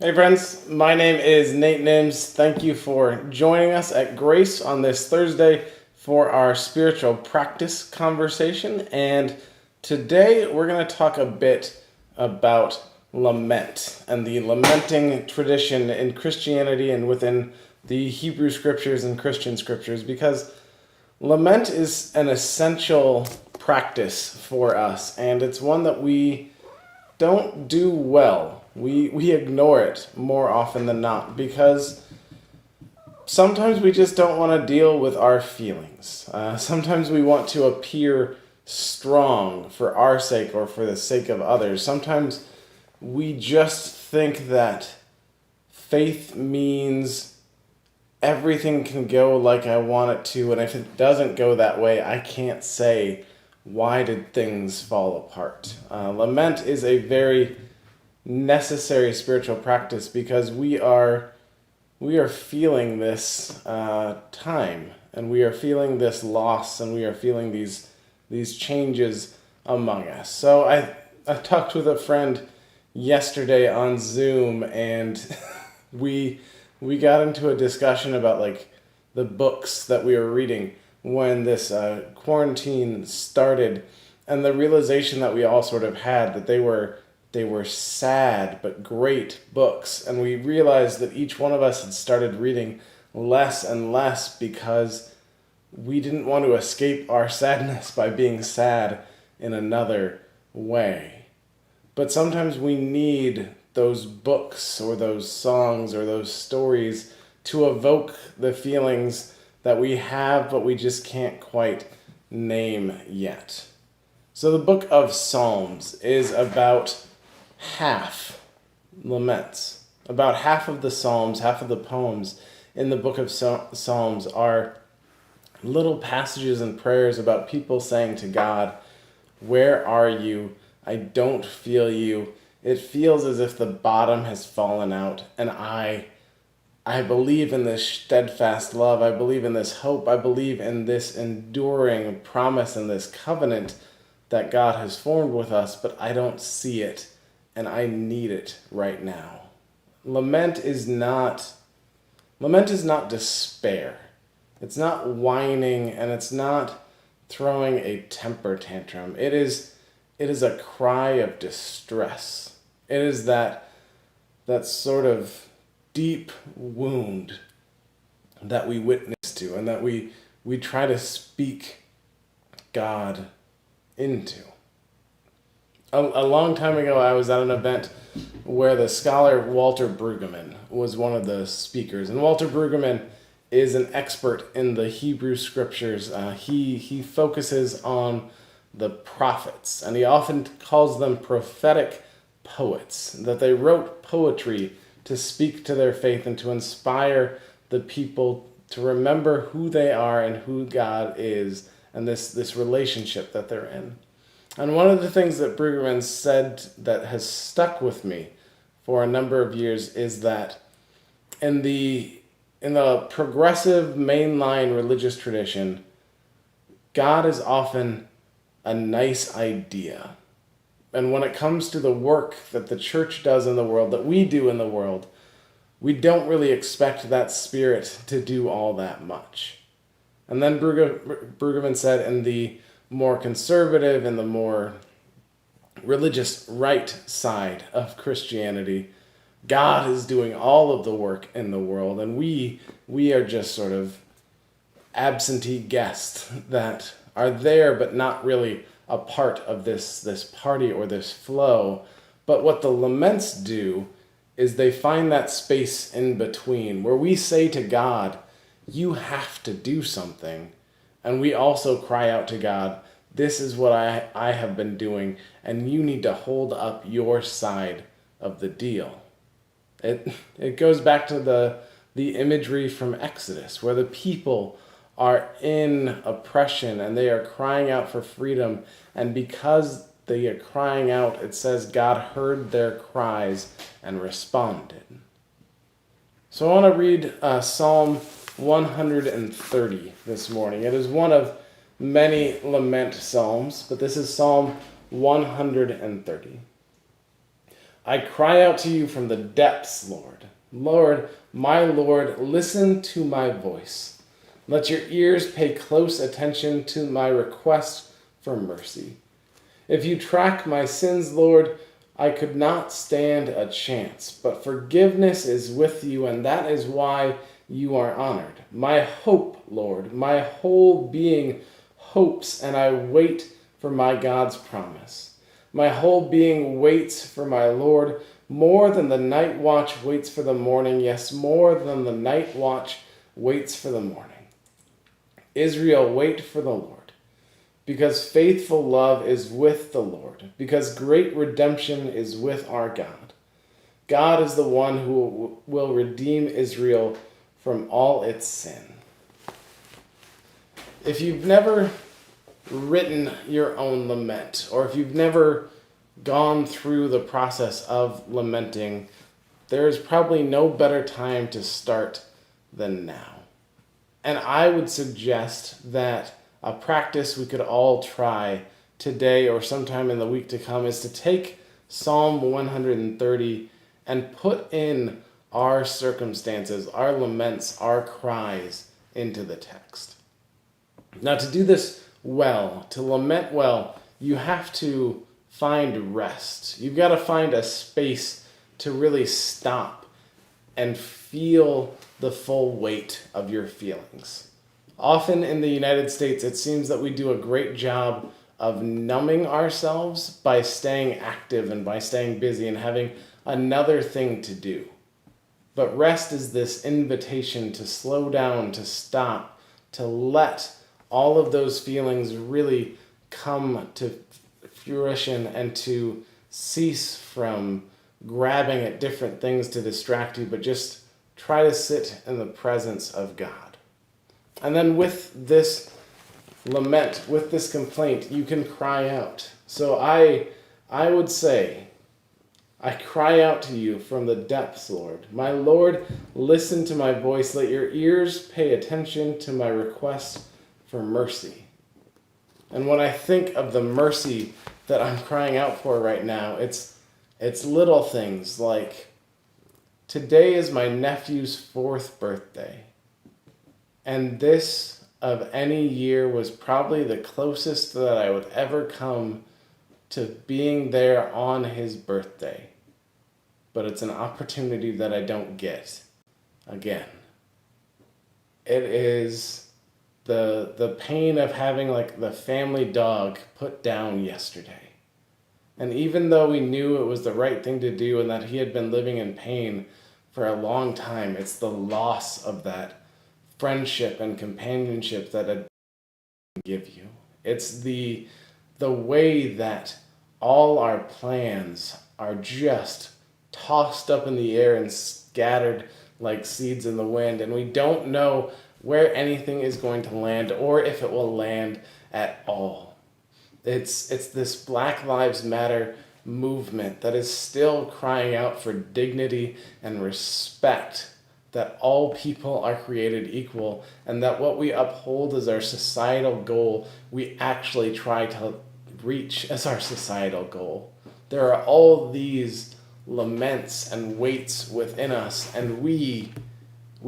Hey friends, my name is Nate Nims. Thank you for joining us at Grace on this Thursday for our spiritual practice conversation. And today we're going to talk a bit about lament and the lamenting tradition in Christianity and within the Hebrew scriptures and Christian scriptures, because lament is an essential practice for us, and it's one that we don't do well. We ignore it more often than not because sometimes we just don't want to deal with our feelings. Sometimes we want to appear strong for our sake or for the sake of others. Sometimes we just think that faith means everything can go like I want it to, and if it doesn't go that way, I can't say, why did things fall apart? Lament is a very necessary spiritual practice because we are feeling this time, and we are feeling this loss, and we are feeling these changes among us. So I talked with a friend yesterday on Zoom, and we got into a discussion about like the books that we were reading when this quarantine started, and the realization that we all sort of had that they were sad but great books, and we realized that each one of us had started reading less and less because we didn't want to escape our sadness by being sad in another way. But sometimes we need those books or those songs or those stories to evoke the feelings that we have but we just can't quite name yet. So the book of Psalms is about half laments. About half of the Psalms, half of the poems in the book of Psalms are little passages and prayers about people saying to God, "Where are you? I don't feel you. It feels as if the bottom has fallen out, and I believe in this steadfast love. I believe in this hope. I believe in this enduring promise and this covenant that God has formed with us, but I don't see it, and I need it right now." Lament is not despair. It's not whining, and it's not throwing a temper tantrum. It is a cry of distress. It is that sort of deep wound that we witness to and that we try to speak God into. A long time ago, I was at an event where the scholar Walter Brueggemann was one of the speakers. And Walter Brueggemann is an expert in the Hebrew scriptures. He focuses on the prophets, and he often calls them prophetic poets, that they wrote poetry to speak to their faith and to inspire the people to remember who they are and who God is and this relationship that they're in. And one of the things that Brueggemann said that has stuck with me for a number of years is that in the progressive mainline religious tradition, God is often a nice idea. And when it comes to the work that the church does in the world, that we do in the world, we don't really expect that spirit to do all that much. And then Brueggemann said in the more conservative and the more religious right side of Christianity, God is doing all of the work in the world, and we are just sort of absentee guests that are there but not really a part of this party or this flow. But what the laments do is they find that space in between where we say to God, "You have to do something," and we also cry out to God, "This is what I have been doing, and you need to hold up your side of the deal." It goes back to the imagery from Exodus, where the people are in oppression and they are crying out for freedom, and because they are crying out, it says God heard their cries and responded. So I want to read Psalm 130 this morning. It is one of many lament psalms, but this is Psalm 130. I cry out to you from the depths, Lord. Lord, my Lord, listen to my voice. Let your ears pay close attention to my request for mercy. If you track my sins, Lord, I could not stand a chance, but forgiveness is with you, and that is why you are honored. My hope, Lord, my whole being hopes, and I wait for my God's promise. My whole being waits for my Lord, more than the night watch waits for the morning, yes, more than the night watch waits for the morning. Israel, wait for the Lord, because faithful love is with the Lord, because great redemption is with our God. God is the one who will redeem Israel from all its sin. If you've never written your own lament, or if you've never gone through the process of lamenting, there is probably no better time to start than now. And I would suggest that a practice we could all try today or sometime in the week to come is to take Psalm 130 and put in our circumstances, our laments, our cries into the text. Now, to do this well, to lament well, you have to find rest. You've got to find a space to really stop and feel the full weight of your feelings. Often in the United States, it seems that we do a great job of numbing ourselves by staying active and by staying busy and having another thing to do. But rest is this invitation to slow down, to stop, to let all of those feelings really come to fruition and to cease from grabbing at different things to distract you, but just try to sit in the presence of God. And then with this lament, with this complaint, you can cry out. So I would say, I cry out to you from the depths, Lord. My Lord, listen to my voice. Let your ears pay attention to my request for mercy. And when I think of the mercy that I'm crying out for right now, it's little things like, today is my nephew's 4th birthday. And this of any year was probably the closest that I would ever come to being there on his birthday. But it's an opportunity that I don't get again. It is the pain of having like the family dog put down yesterday. And even though we knew it was the right thing to do and that he had been living in pain for a long time, it's the loss of that friendship and companionship that it give you. It's the way that all our plans are just tossed up in the air and scattered like seeds in the wind, and we don't know where anything is going to land or if it will land at all. It's this Black Lives Matter movement that is still crying out for dignity and respect, that all people are created equal, and that what we uphold as our societal goal, we actually try to reach as our societal goal. There are all these laments and weights within us, and we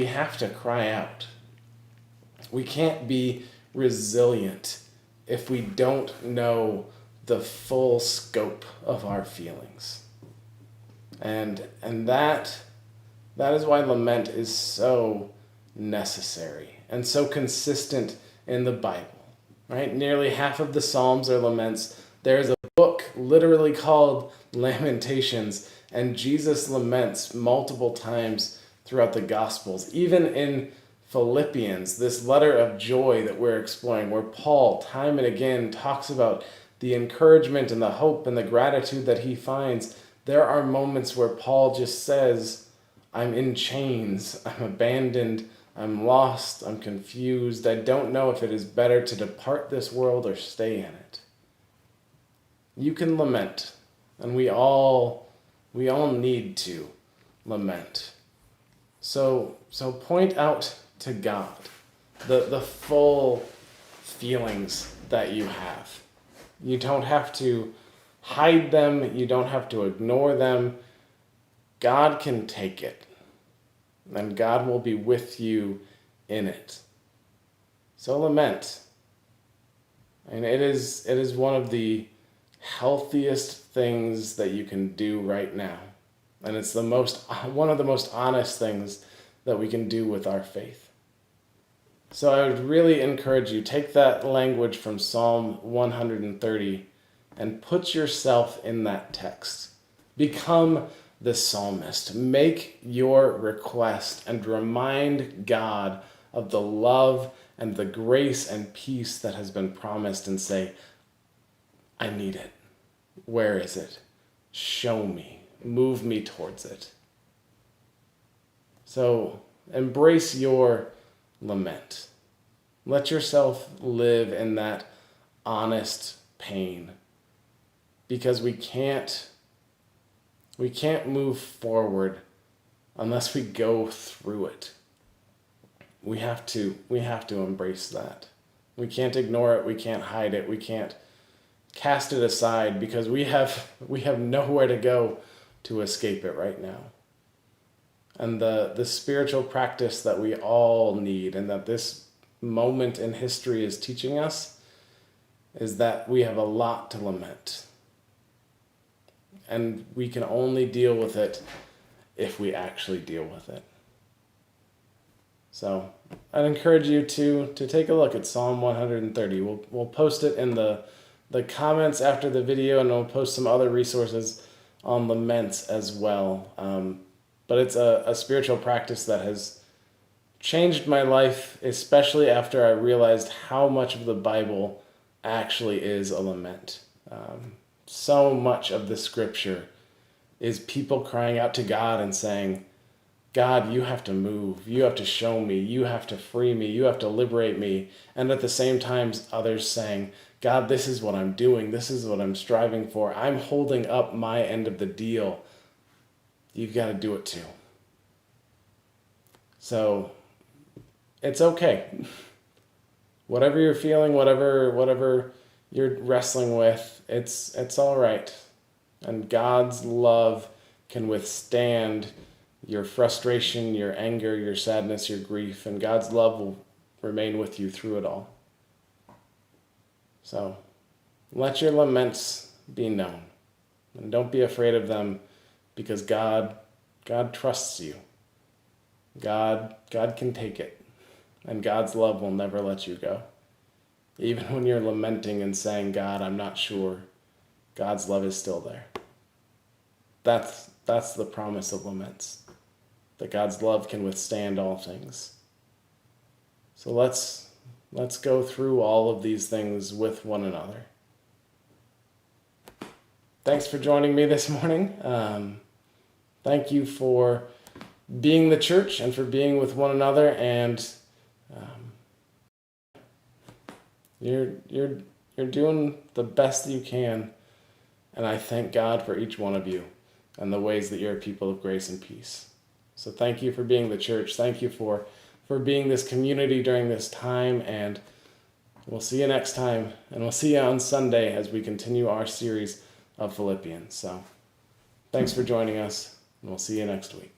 have to cry out. We can't be resilient if we don't know the full scope of our feelings. And that is why lament is so necessary and so consistent in the Bible, right? Nearly half of the Psalms are laments. There's a book literally called Lamentations, and Jesus laments multiple times throughout the Gospels. Even in Philippians, this letter of joy that we're exploring, where Paul time and again talks about the encouragement and the hope and the gratitude that he finds, there are moments where Paul just says, I'm in chains, I'm abandoned, I'm lost, I'm confused, I don't know if it is better to depart this world or stay in it. You can lament, and we all need to lament. So point out to God the full feelings that you have. You don't have to hide them. You don't have to ignore them. God can take it, and God will be with you in it. So lament. And it is one of the healthiest things that you can do right now. And it's one of the most honest things that we can do with our faith. So I would really encourage you, take that language from Psalm 130 and put yourself in that text. Become the psalmist. Make your request and remind God of the love and the grace and peace that has been promised, and say, I need it. Where is it? Show me. Move me towards it. So embrace your lament. Let yourself live in that honest pain, because we can't move forward unless we go through it. We have to embrace that. We can't ignore it, we can't hide it, we can't cast it aside, because we have nowhere to go to escape it right now. And the spiritual practice that we all need, and that this moment in history is teaching us, is that we have a lot to lament. And we can only deal with it if we actually deal with it. So I'd encourage you to take a look at Psalm 130. We'll post it in the comments after the video, and we'll post some other resources on laments as well. But it's a spiritual practice that has changed my life, especially after I realized how much of the Bible actually is a lament. So much of the scripture is people crying out to God and saying, God, you have to move. You have to show me. You have to free me. You have to liberate me. And at the same time, others saying, God, this is what I'm doing. This is what I'm striving for. I'm holding up my end of the deal. You've got to do it too. So it's okay. Whatever you're feeling, whatever you're wrestling with, it's all right. And God's love can withstand your frustration, your anger, your sadness, your grief, and God's love will remain with you through it all. So let your laments be known, and don't be afraid of them, because God trusts you. God can take it, and God's love will never let you go. Even when you're lamenting and saying, God, I'm not sure, God's love is still there. That's the promise of laments, that God's love can withstand all things. So let's go through all of these things with one another. Thanks for joining me this morning. Thank you for being the church and for being with one another, and you're doing the best that you can, and I thank God for each one of you and the ways that you're a people of grace and peace. So thank you for being the church. Thank you for being this community during this time, and we'll see you next time, and we'll see you on Sunday as we continue our series of Philippians. So thanks for joining us, and we'll see you next week.